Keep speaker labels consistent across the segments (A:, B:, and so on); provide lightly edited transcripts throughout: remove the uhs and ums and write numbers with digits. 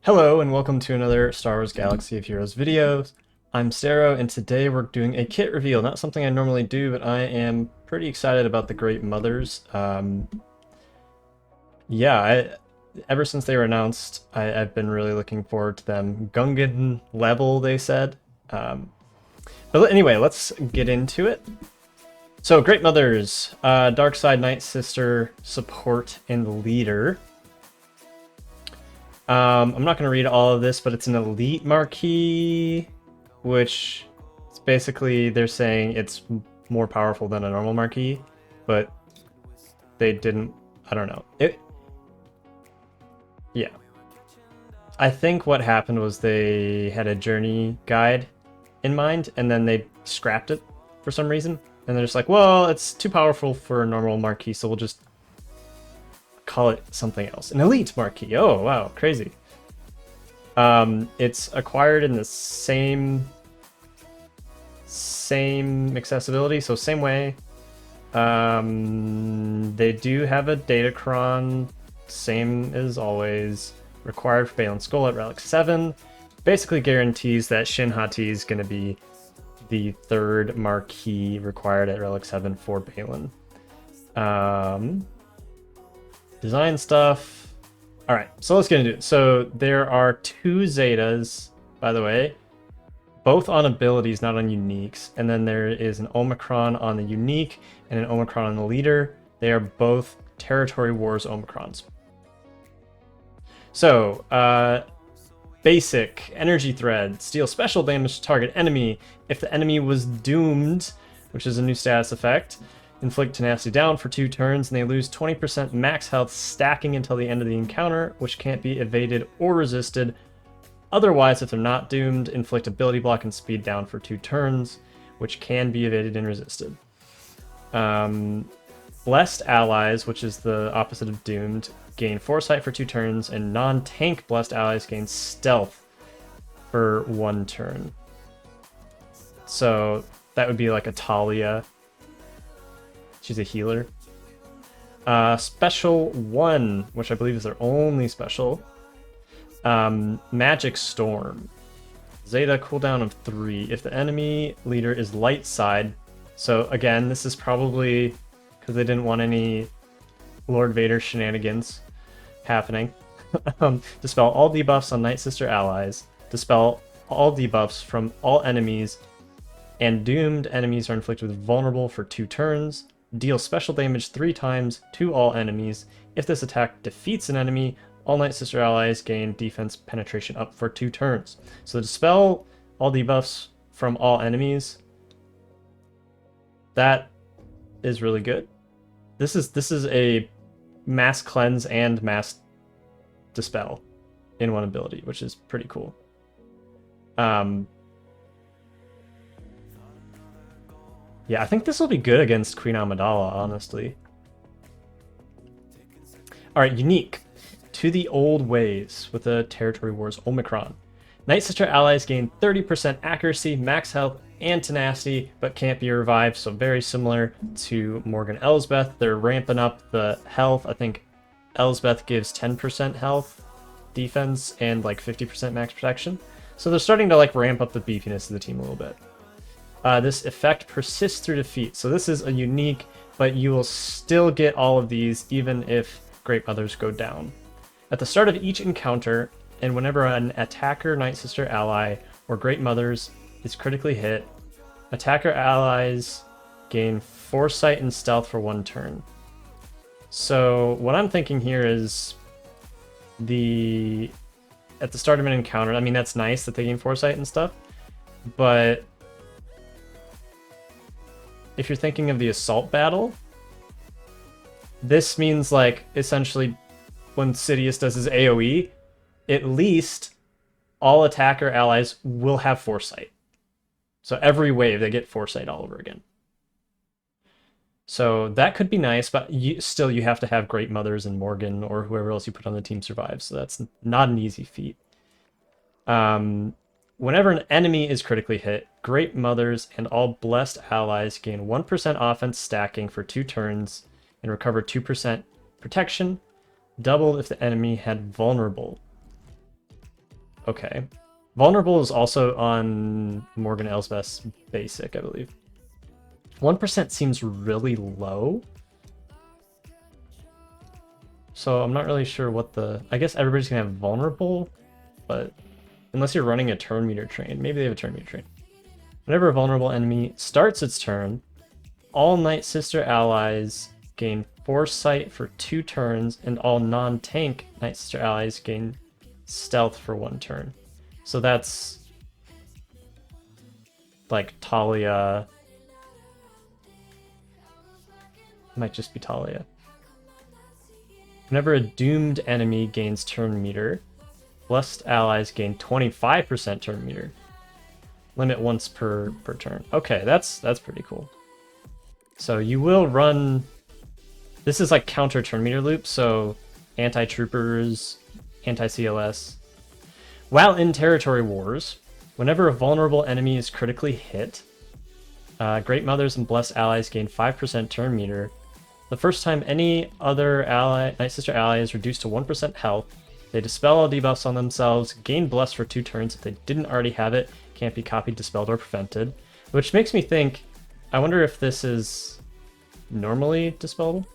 A: Hello and welcome to another Star Wars Galaxy of Heroes video. I'm Stero and today we're doing a kit reveal. Not something I normally do, but I am pretty excited about the Great Mothers. Ever since they were announced, I've been really looking forward to them. Gungan level, they said. But anyway, let's get into it. So, Great Mothers, Dark Side Night Sister, support, and leader. I'm not going to read all of this, but it's an elite marquee, which is basically they're saying it's more powerful than a normal marquee, but they didn't. I don't know. Yeah. I think what happened was they had a journey guide in mind, and then they scrapped it for some reason, and they're just like, well, it's too powerful for a normal marquee, so we'll just call it something else. An elite marquee. Oh, wow, crazy. It's acquired in the same accessibility, so same way. They do have a datacron, same as always. Required for Baylan Skoll at Relic 7. Basically guarantees that Shin Hati is going to be the third marquee required at Relic 7 for Baylan. Design stuff. Alright, so let's get into it. So there are two Zetas, by the way, both on abilities, not on uniques. And then there is an Omicron on the unique and an Omicron on the leader. They are both Territory Wars Omicrons. So, basic energy thread, deal special damage to target enemy. If the enemy was doomed, which is a new status effect, inflict tenacity down for 2 turns, and they lose 20% max health, stacking until the end of the encounter, which can't be evaded or resisted. Otherwise, if they're not doomed, inflict ability block and speed down for 2 turns, which can be evaded and resisted. Blessed allies, which is the opposite of doomed, gain foresight for 2 turns, and non-tank blessed allies gain stealth for 1 turn. So that would be like a Talia. She's a healer. Special 1, which I believe is their only special. Magic Storm. Zeta cooldown of 3. If the enemy leader is light side, so again, this is probably because they didn't want any Lord Vader shenanigans happening. Dispel all debuffs on Night Sister allies. Dispel all debuffs from all enemies, and doomed enemies are inflicted with vulnerable for 2 turns. Deal special damage 3 times to all enemies. If this attack defeats an enemy, all Night Sister allies gain defense penetration up for 2 turns. So dispel all debuffs from all enemies. That is really good. This is a mass cleanse and mass dispel in one ability, which is pretty cool. Yeah, I think this will be good against Queen Amidala, honestly. Alright, unique. To the Old Ways with the Territory Wars Omicron. Night Sister allies gain 30% accuracy, max health, and tenacity, but can't be revived, so very similar to Morgan Elsbeth. They're ramping up the health. I think Elsbeth gives 10% health, defense, and like 50% max protection. So they're starting to like ramp up the beefiness of the team a little bit. This effect persists through defeat. So this is a unique, but you will still get all of these even if Great Mothers go down. At the start of each encounter, and whenever an attacker, Night Sister ally, or Great Mothers is critically hit, attacker allies gain foresight and stealth for 1 turn. So what I'm thinking here is at the start of an encounter, I mean, that's nice that they gain foresight and stuff, but if you're thinking of the assault battle, this means like essentially when Sidious does his AoE, at least all attacker allies will have foresight. So every wave they get foresight all over again. So that could be nice, but still you have to have Great Mothers and Morgan or whoever else you put on the team survive. So that's not an easy feat. Whenever an enemy is critically hit, Great Mothers and all blessed allies gain 1% offense stacking for 2 turns and recover 2% protection, doubled if the enemy had vulnerable. Okay. Vulnerable is also on Morgan Elsbeth's basic, I believe. 1% seems really low. So I'm not really sure what the... I guess everybody's gonna have vulnerable, but unless you're running a turn meter train. Maybe they have a turn meter train. Whenever a vulnerable enemy starts its turn, all Night Sister allies gain Foresight for 2 turns, and all non-tank Night Sister allies gain Stealth for 1 turn. So that's like Talia. Might just be Talia. Whenever a doomed enemy gains turn meter, blessed allies gain 25% turn meter. Limit once per turn. Okay, that's pretty cool. So you will run... This is like counter turn meter loop, so anti-troopers, anti-CLS. While in territory wars, whenever a vulnerable enemy is critically hit, Great Mothers and Blessed allies gain 5% turn meter. The first time any other Night Sister ally is reduced to 1% health, they dispel all debuffs on themselves, gain Blessed for 2 turns. If they didn't already have it, can't be copied, dispelled, or prevented. Which makes me think, I wonder if this is normally dispellable?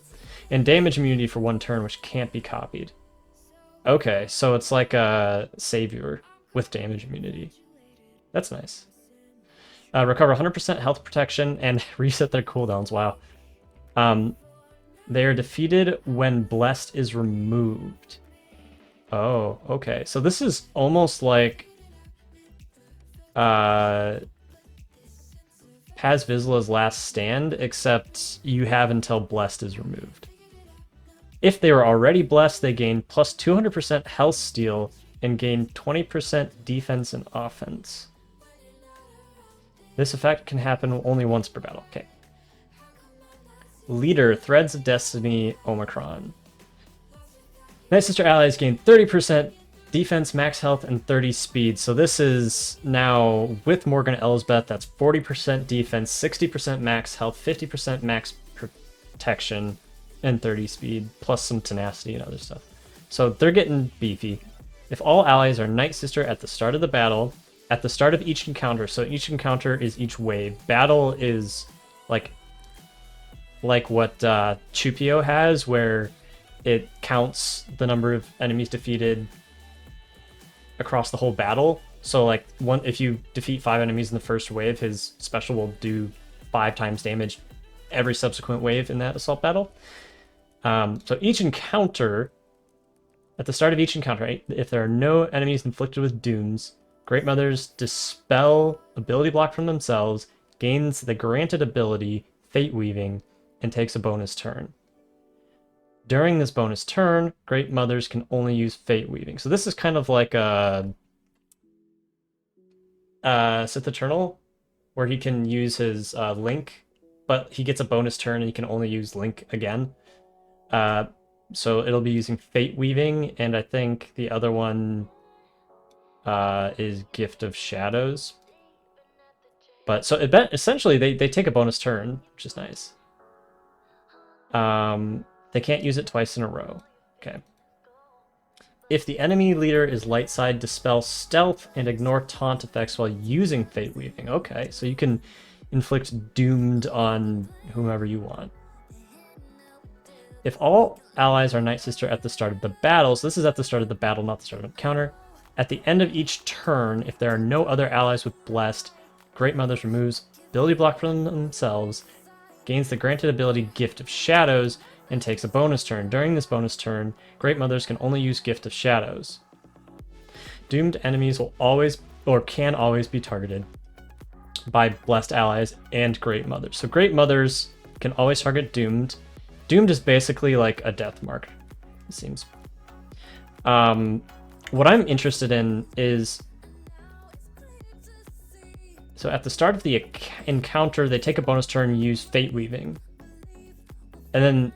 A: And damage immunity for 1 turn, which can't be copied. Okay, so it's like a savior with damage immunity. That's nice. Recover 100% health protection and reset their cooldowns. Wow. They are defeated when Blessed is removed. Oh, okay. So this is almost like Paz Vizsla's Last Stand, except you have until Blessed is removed. If they were already blessed, they gain plus 200% health steal and gain 20% defense and offense. This effect can happen only once per battle. Okay. Leader, Threads of Destiny, Omicron. Night Sister allies gain 30% defense, max health, and 30 speed. So this is now, with Morgan Elsbeth, that's 40% defense, 60% max health, 50% max protection, and 30 speed, plus some tenacity and other stuff. So they're getting beefy. If all allies are Night Sister at the start of the battle, at the start of each encounter, so each encounter is each wave. Battle is like what Chupio has, where it counts the number of enemies defeated across the whole battle. So like if you defeat 5 enemies in the first wave, his special will do 5 times damage every subsequent wave in that assault battle. So each encounter, at the start of each encounter, right, if there are no enemies inflicted with dooms, Great Mothers dispel ability block from themselves, gains the granted ability Fate Weaving, and takes a bonus turn. During this bonus turn, Great Mothers can only use Fate Weaving. So this is kind of like a Sith Eternal, where he can use his Link, but he gets a bonus turn and he can only use Link again. So it'll be using Fate Weaving, and I think the other one is Gift of Shadows. But so essentially they take a bonus turn, which is nice. They can't use it twice in a row. Okay. If the enemy leader is light side, dispel stealth and ignore taunt effects while using Fate Weaving. Okay, so you can inflict doomed on whomever you want. If all allies are Night Sister at the start of the battle, so this is at the start of the battle, not the start of an encounter. At the end of each turn, if there are no other allies with Blessed, Great Mothers removes ability block from themselves, gains the granted ability Gift of Shadows, and takes a bonus turn. During this bonus turn, Great Mothers can only use Gift of Shadows. Doomed enemies will always, or can always, be targeted by Blessed allies and Great Mothers. So Great Mothers can always target Doomed. Doomed is basically like a death mark, it seems. What I'm interested in is, so at the start of the encounter, they take a bonus turn and use Fate Weaving. And then,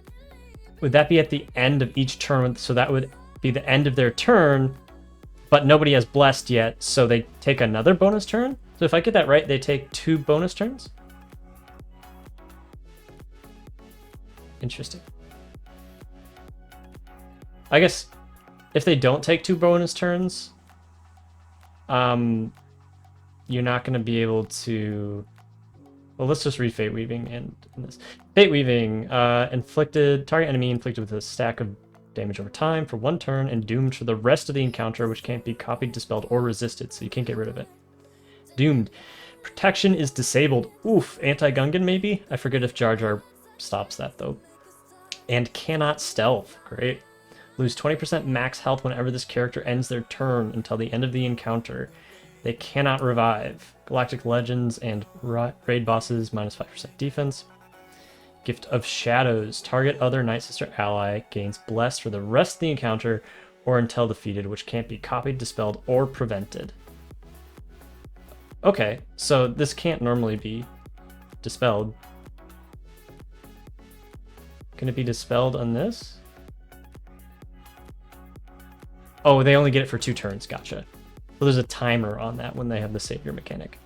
A: would that be at the end of each turn? So that would be the end of their turn, but nobody has Blessed yet, so they take another bonus turn? So if I get that right, they take 2 bonus turns? Interesting. I guess if they don't take 2 bonus turns, you're not going to be able to... Well, let's just read Fate Weaving and this. Fate Weaving, target enemy inflicted with a stack of damage over time for 1 turn and doomed for the rest of the encounter, which can't be copied, dispelled, or resisted, so you can't get rid of it. Doomed. Protection is disabled. Oof, anti-Gungan maybe? I forget if Jar Jar stops that though. And cannot stealth. Great. Lose 20% max health whenever this character ends their turn until the end of the encounter. They cannot revive. Galactic Legends and raid bosses, minus 5% defense. Gift of Shadows. Target other Night Sister ally gains blessed for the rest of the encounter or until defeated, which can't be copied, dispelled, or prevented. Okay, so this can't normally be dispelled. Can it be dispelled on this? Oh, they only get it for 2 turns. Gotcha. So there's a timer on that when they have the savior mechanic.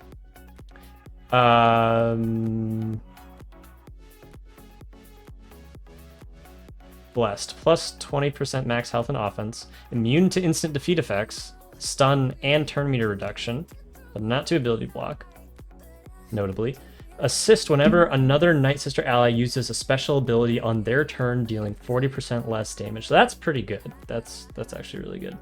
A: Blessed. Plus 20% max health and offense. Immune to instant defeat effects. Stun and turn meter reduction. But not to ability block. Notably. Assist whenever another Night Sister ally uses a special ability on their turn, dealing 40% less damage. So that's pretty good. That's actually really good.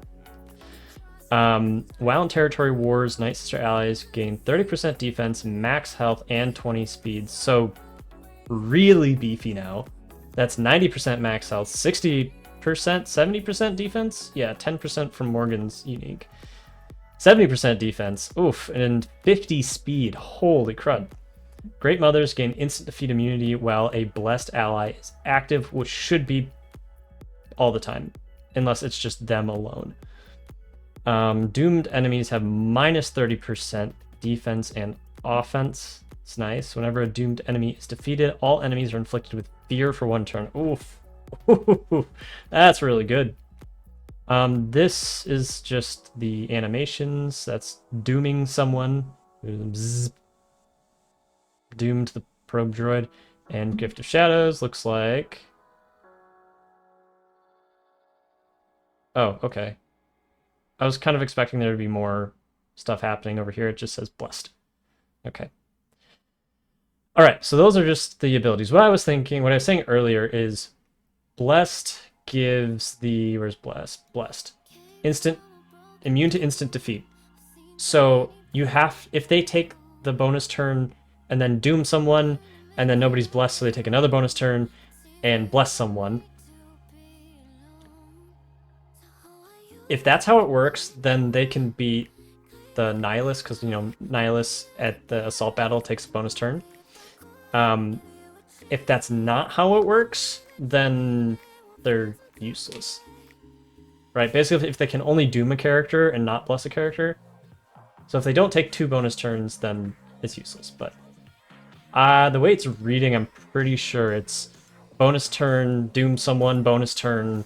A: While in Territory Wars, Night Sister allies gain 30% defense, max health, and 20 speed. So really beefy now. That's 90% max health, 60%, 70% defense? Yeah, 10% from Morgan's unique. 70% defense. Oof, and 50 speed. Holy crud. Great Mothers gain instant defeat immunity while a blessed ally is active, which should be all the time, unless it's just them alone. Doomed enemies have minus 30% defense and offense. It's nice. Whenever a doomed enemy is defeated, all enemies are inflicted with fear for 1 turn. Oof. That's really good. This is just the animations. That's dooming someone. Bzz. Doomed the probe droid. And Gift of Shadows looks like... Oh, okay. I was kind of expecting there to be more stuff happening over here. It just says blessed. Okay. All right, so those are just the abilities. What I was saying earlier is blessed gives the... Where's blessed? Blessed. Immune to instant defeat. So you have... If they take the bonus turn and then doom someone, and then nobody's blessed, so they take another bonus turn and bless someone. If that's how it works, then they can beat the Nihilus, because, you know, Nihilus at the assault battle takes a bonus turn. If that's not how it works, then they're useless. Right? Basically, if they can only doom a character and not bless a character. So if they don't take 2 bonus turns, then it's useless. But the way it's reading, I'm pretty sure it's bonus turn, doom someone, bonus turn,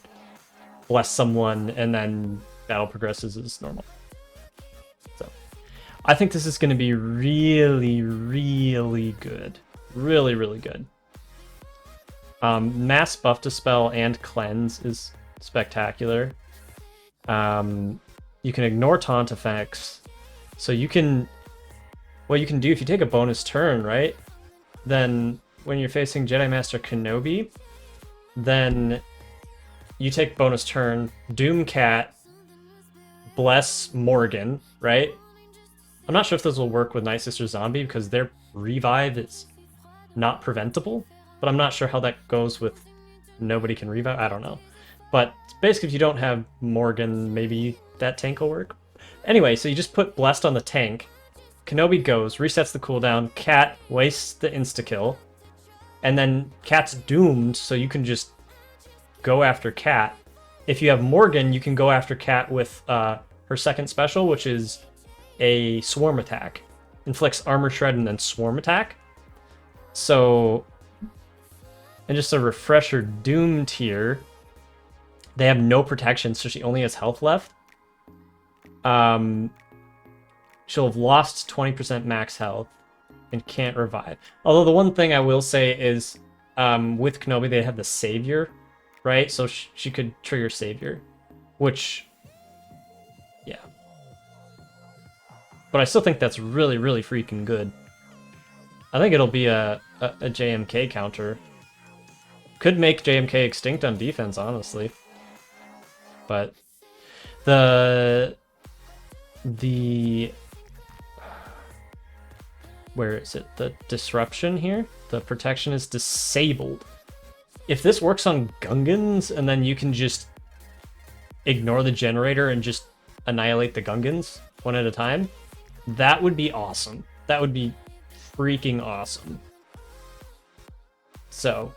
A: bless someone, and then battle progresses as normal. So I think this is going to be really, really good. Really, really good. Mass buff dispel and cleanse is spectacular. You can ignore taunt effects. So you can... What you can do if you take a bonus turn, right? Then when you're facing Jedi Master Kenobi, then you take bonus turn, doom Cat, bless Morgan, right? I'm not sure if those will work with Night Sister Zombie because their revive is not preventable, but I'm not sure how that goes with nobody can revive. I don't know. But basically, if you don't have Morgan, maybe that tank will work. Anyway, so you just put blessed on the tank. Kenobi goes, resets the cooldown, Cat wastes the insta-kill, and then Cat's doomed, so you can just go after Cat. If you have Morgan, you can go after Cat with her second special, which is a swarm attack. Inflicts armor shred and then swarm attack. So, and just a refresher, doomed here. They have no protection, so she only has health left. She'll have lost 20% max health and can't revive. Although the one thing I will say is, with Kenobi, they have the Savior, right? So she could trigger Savior, which, yeah. But I still think that's really, really freaking good. I think it'll be a JMK counter. Could make JMK extinct on defense, honestly. But the where is it? The disruption here? The protection is disabled. If this works on Gungans and then you can just ignore the generator and just annihilate the Gungans one at a time, that would be awesome. That would be freaking awesome. So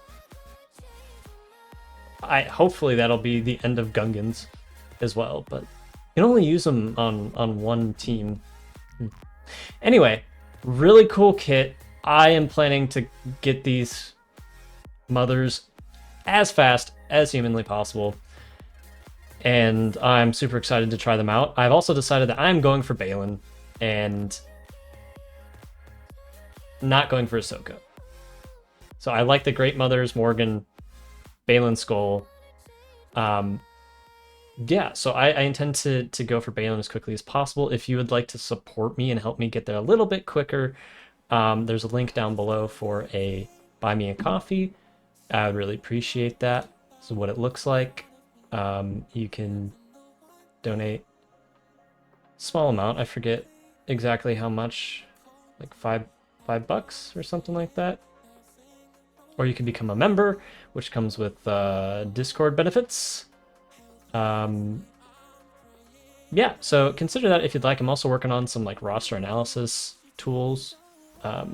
A: hopefully that'll be the end of Gungans as well, but you can only use them on one team. Anyway, really cool kit. I am planning to get these mothers as fast as humanly possible, and I'm super excited to try them out. I've also decided that I'm going for Baylan and not going for Ahsoka. So I like the Great Mothers, Morgan, Baylan, Skoll. Yeah, so I intend to go for Baylan as quickly as possible. If you would like to support me and help me get there a little bit quicker, there's a link down below for a buy me a coffee. I would really appreciate that. So what it looks like, you can donate a small amount. I forget exactly how much, like $5 or something like that. Or you can become a member, which comes with Discord benefits. Yeah, so consider that if you'd like. I'm also working on some like roster analysis tools. But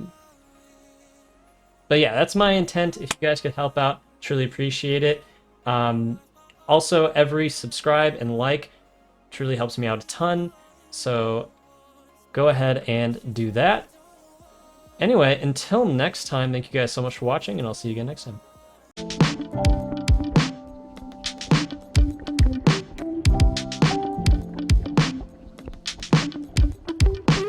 A: yeah, that's my intent. If you guys could help out, truly appreciate it. Also, every subscribe and like truly helps me out a ton. So go ahead and do that. Anyway, until next time, thank you guys so much for watching, and I'll see you again next time.